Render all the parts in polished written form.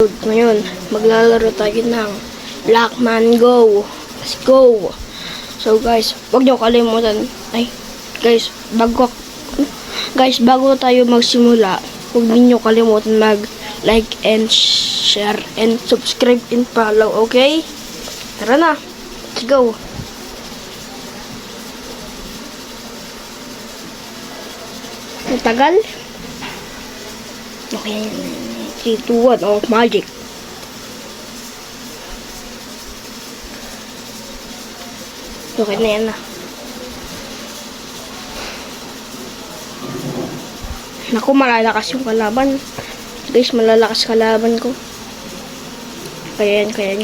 Ngayon, maglalaro tayo ng Blackman Go. Let's go! So guys, wag niyo kalimutan. Bago tayo magsimula, huwag niyo kalimutan mag-like and share and subscribe and follow, okay? Tara na! Let's go! Tagal? Okay, 3, 2, 1, oh, magic. Okay na yan na. Naku, malalakas yung kalaban. Guys, malalakas kalaban ko. Kaya yan.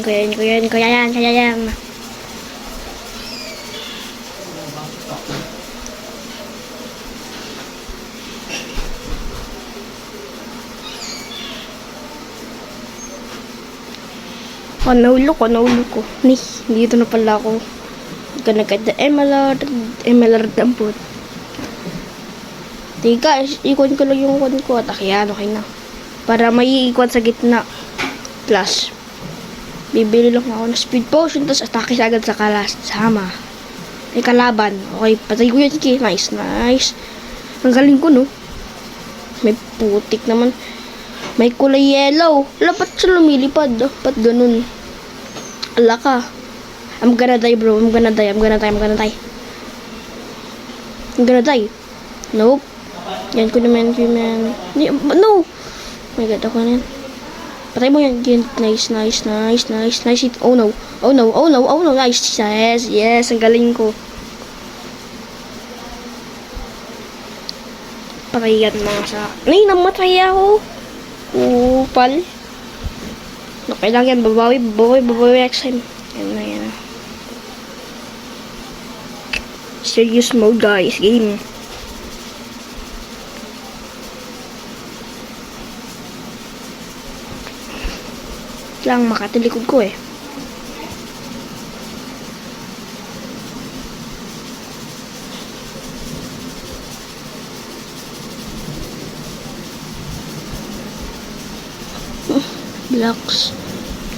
Nahulog ko. Dito na pala ako. Gonna get the emerald ang put. Tika, ikon ko lang yung kon ko. At okay na. Para may ikon sa gitna. Plus, bibili lang ako ng speed potion. Tapos atake agad sa sama. May kalaban. Okay, patay ko yun. Sige, nice. Ang galing ko, no? May putik naman. May kulay yellow. Lapat siya lumilipad. Dapat ganun. Ala ka. I'm gonna die, bro. I'm gonna die. Nope. Yan ko naman. No. Oh my god, ako na yan. Patay mo yan. Nice. Oh no. Nice. Yes. Ang galing ko. Patay yan mga sa... namatay ako. Upal. Okay lang yan. Babawi next time. Yan na. Serious mode, guys. Game. Lang makatilikod ko eh. Blocks.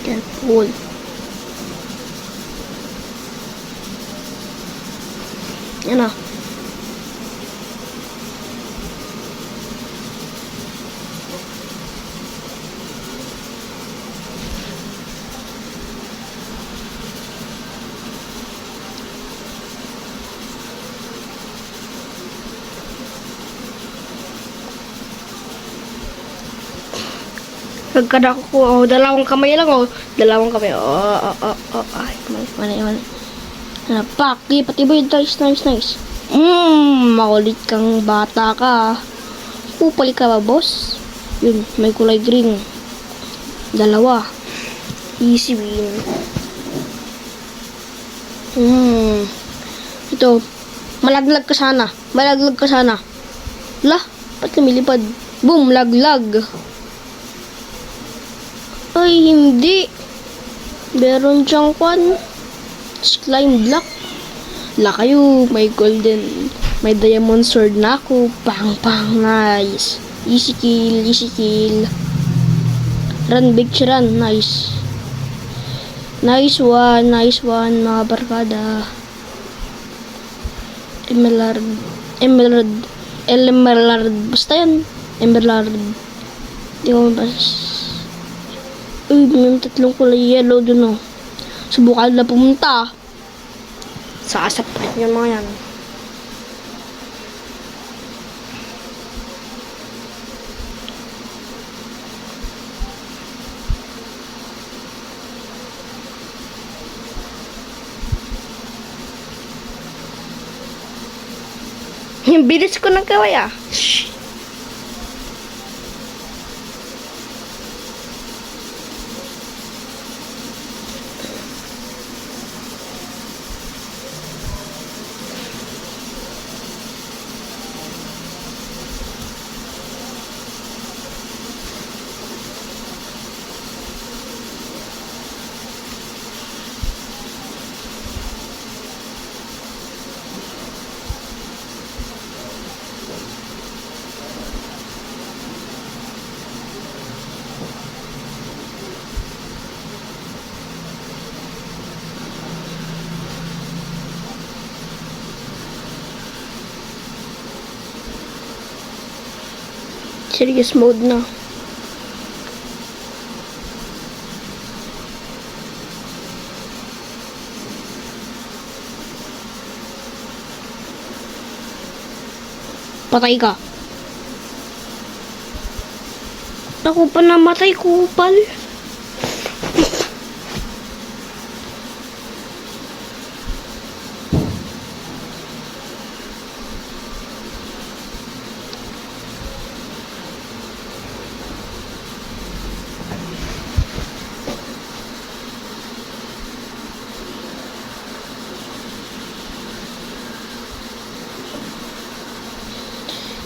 Careful. Yan na. Nagkada ko, dalawang kamay lang, ay, mali. Napak, pati ba yun, nice. Makulit kang bata ka. Upali ka ba, boss? Yun, may kulay green. 2. Easy win. Ito, malaglag ka sana. Lah, ba't lumilipad? Boom, laglag. Ay, hindi. Meron siyang slime block. La kayo, may golden, may diamond sword na ako. Pang, nice. Easy kill. Run, big run, nice. Nice one, mga barkada. Emerald. Basta yan. Emerald. Di ko mabas. Uy, may 3 kulay yellow dun, oh. Subukan na pumunta. Sasapit niya mga yan. Yung bilis ko ng kaway, ah. Shhh. Serious mode na. Patay ka. Ako pa namatay, kupal.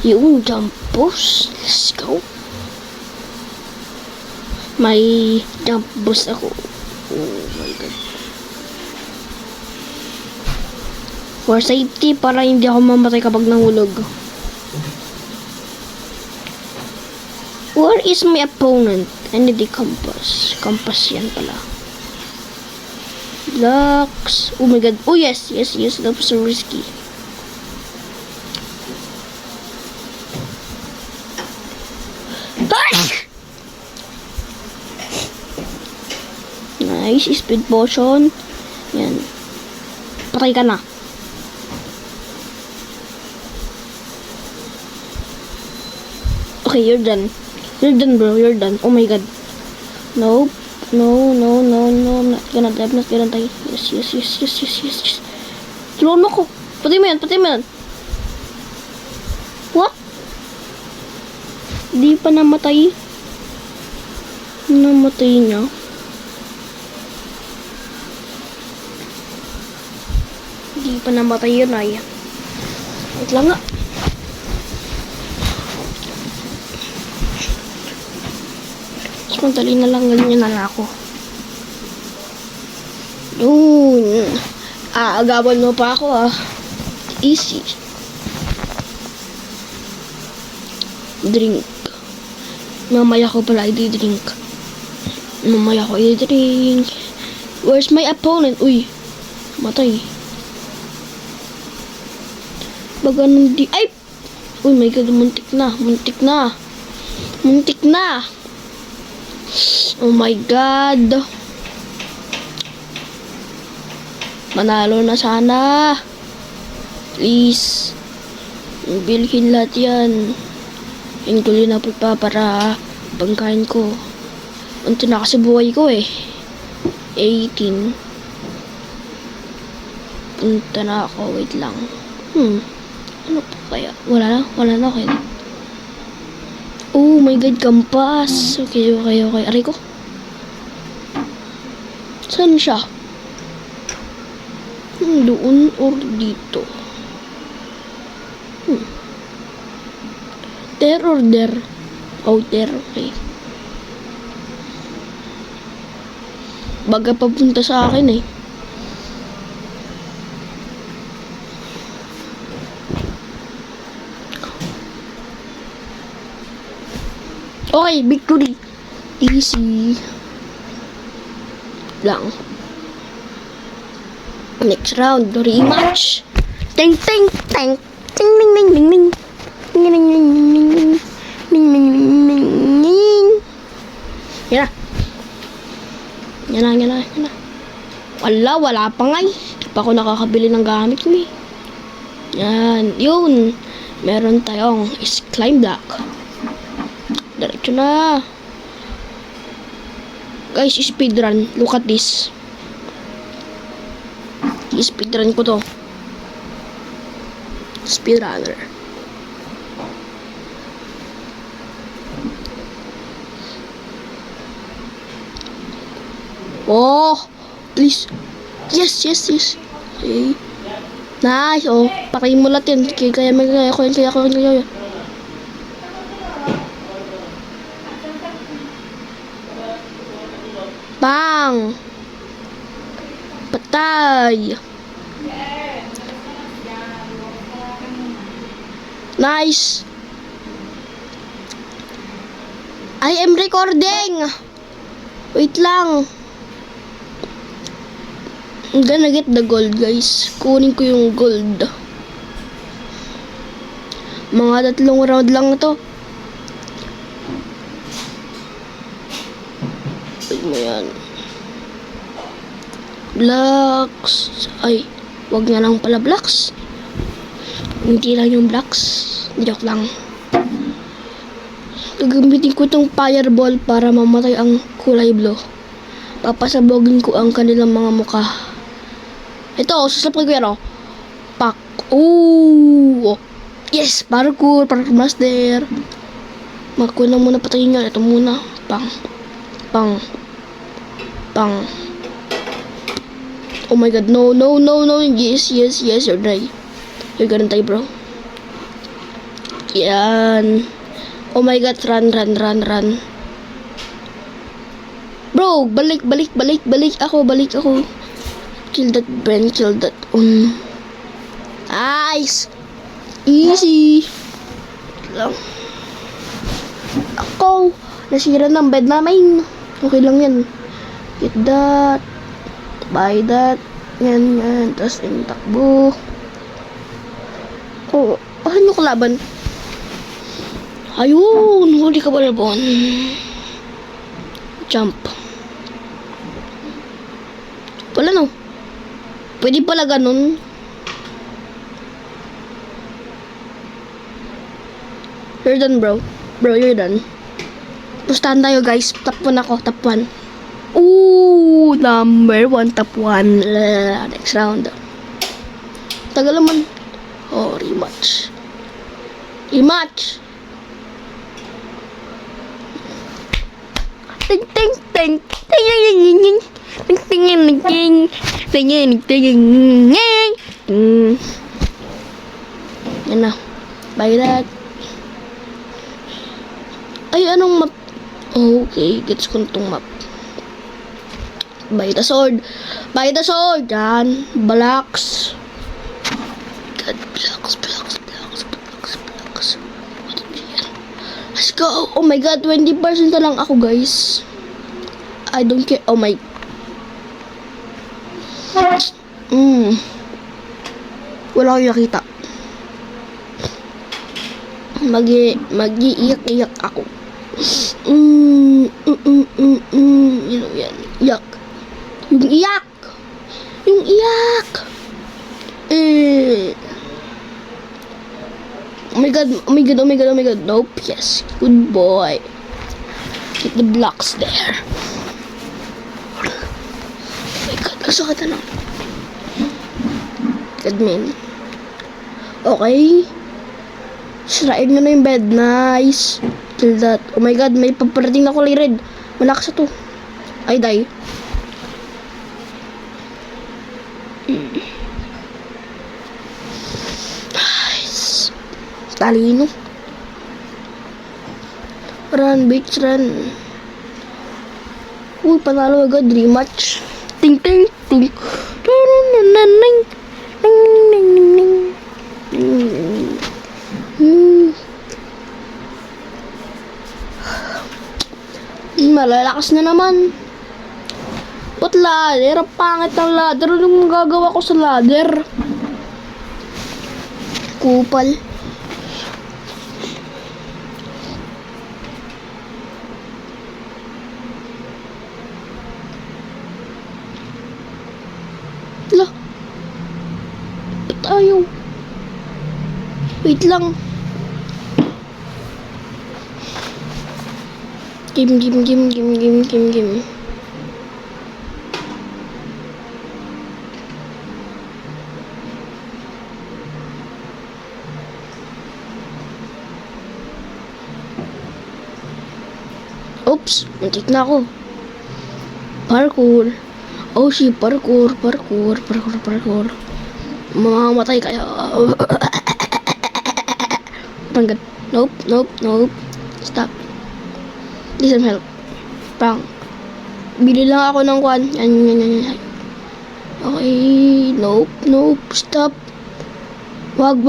Yung jump boost. Let's go. May jump boost ako. Oh my god. For safety, para hindi ako mamatay kapag nahulog. Where is my opponent? I need the compass. Compass yan pala. Blocks. Oh my god. Oh yes. That was so risky. Nice, speed potion. Yan. Patay ka na. Okay, you're done. You're done, bro. You're done. Oh my god. Nope. No. I'm not gonna die. Yes. Tulungan ko. Patay mo yan. What? Di pa namatay. Namatay niya. Di pa namatay yun ay. Wait lang nga. Mas madali na lang ganyan na ako. Yun. Agawan mo pa ako ah. Easy. Drink. Mamaya ko pala i-drink. Where's my opponent? Uy. Matay. Baga nung di... Ay! Oh my god, muntik na. Oh my god. Manalo na sana. Please. Bilhin lahat yan. Ingkulin na po pa para pangkain ko. Unti na kasi buhay ko eh. 18. Punta na ako. Wait lang. Ano po kaya? Wala na. Okay. Oh my god, kampas. Okay. Aray ko. Saan siya? Doon or dito? There or there? Oh, there. Okay. Baga papunta sa akin eh. Okay, victory. Easy. Lang. Next round, rematch. Ting. Ting. Yan na. Wala pa nga eh. Di pa ako nakakabili ng gamit mo eh. Yan, yun. Meron tayong climb block. Diretso na. Guys, speedrun. Look at this. Speedrun ko to. Speedrunner. Oh, please. Yes. Okay. Nice. Oh, pakain mo lahat yan. Kaya ko. Bang! Patay! Nice! I am recording! Wait lang. I'm gonna get the gold, guys. Kunin ko yung gold. Mga 3 round lang to. Ay mo yan. Blocks. Ay, wag na lang pala blocks. Hindi lang yung blocks. Joke lang. Gagamitin ko itong fireball para mamatay ang kulay blue. Papasabogin ko ang kanilang mga mukha. Ito, sasapag ko yan, oh. Pak. Ooh. Yes, parkour master. Magkuha na muna patayin yan. Ito muna. Pang. Pang. Pang. Oh my god, no. Yes, you're right. You're gonna die, bro. Yan. Oh my god, run. Bro, balik ako. Kill that Ben, kill that. Nice. Easy. Lang. Ako, nasira ng bed namin. Okay lang yan. Get that. Buy that. Yan. Tapos yung takbo. Oh, ano yung kalaban? Ayun, huli ka pala, Bon. Jump. Wala no. Pwede pala ganun. You're done, bro. Bro, you're done. Pustahan tayo, guys. Top 1 ako, top 1. Ooh, number 1, top 1. Next round. Tagal naman. Oh, rematch. Ting ting ting ting ting ting ting ting ting. Yan na. Buy that. Ay, anong map? Okay, gets ko itong map. Buy the sword. Yan. Blocks. God, blocks. Let's go. Oh my god, 20% na lang ako, guys. I don't care. Oh my. Wala akong nakita. Mag-iiyak ako. Yan. Yak. Yung iyak. Oh my god. Nope. Yes. Good boy. Get the blocks there. Oh my god. Ang sakit na. Admin. Okay. Sirain mo na yung bed. Nice. Kill that. Oh my god. May paparating na kulay red. Malakas ito. Ay, die. Nice. Talino. Run, bitch, run. Uy, panalo agad. Rematch. Ting. Malalakas na naman. Ba't ladder? Pangit ng ladder. Anong magagawa ko sa ladder? Kupal. Lah. Ba't ayaw? Wait lang. Game. Oops, muntik na ako. Parkour. Oh shit, parkour. Mamamatay kayo. Panggat. Nope. Stop. Please help. Pang. Bili lang ako ng kwan. Yan. Okay. Nope. Stop. Wag.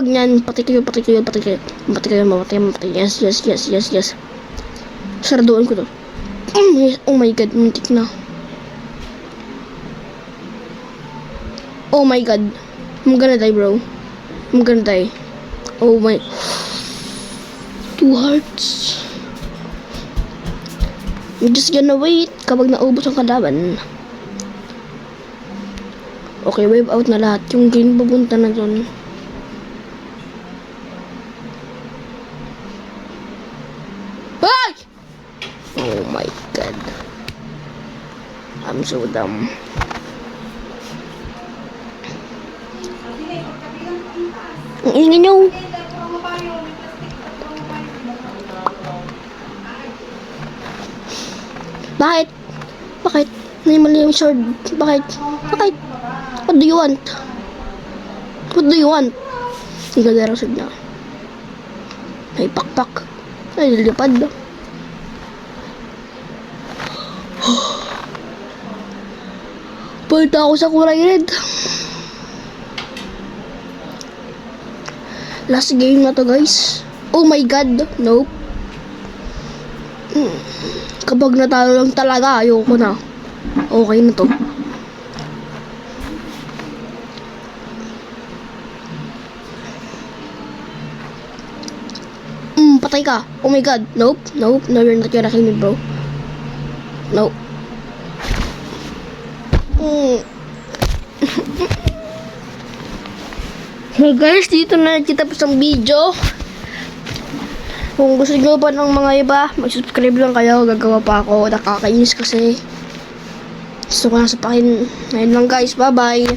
Yan. Pati kayo. Mamatay. Yes. Sardoon ko to. Oh my god. Muntik na. Oh my god. I'm gonna die, bro. Oh my. 2 hearts. I'm just gonna wait kapag naubos ang kalaban. Okay, wave out na lahat. Yung game pupunta na dun. Ay! Oh my god. I'm so dumb. Ang ingay nyo. Bakit? Bakit? Mali yung sword. Bakit? Bakit? What do you want? What do you want? Ang ganda ng sword niya. May pakpak. Ay, lilipad. Palta ako sa kulay red. Last game na to, guys. Oh my god. Nope. Kapag natalo lang talaga, ayoko na. Okay na to. Patay ka. Oh my god. Nope. Nope. No, you're not gonna kill me, bro. Nope. Hey guys, dito na nagtitapos ang video. Kung gusto nyo pa ng mga iba, mag-subscribe lang kayo. Gagawa pa ako. Nakakainis kasi. Gusto ko na sapakin. Ngayon lang guys. Bye-bye.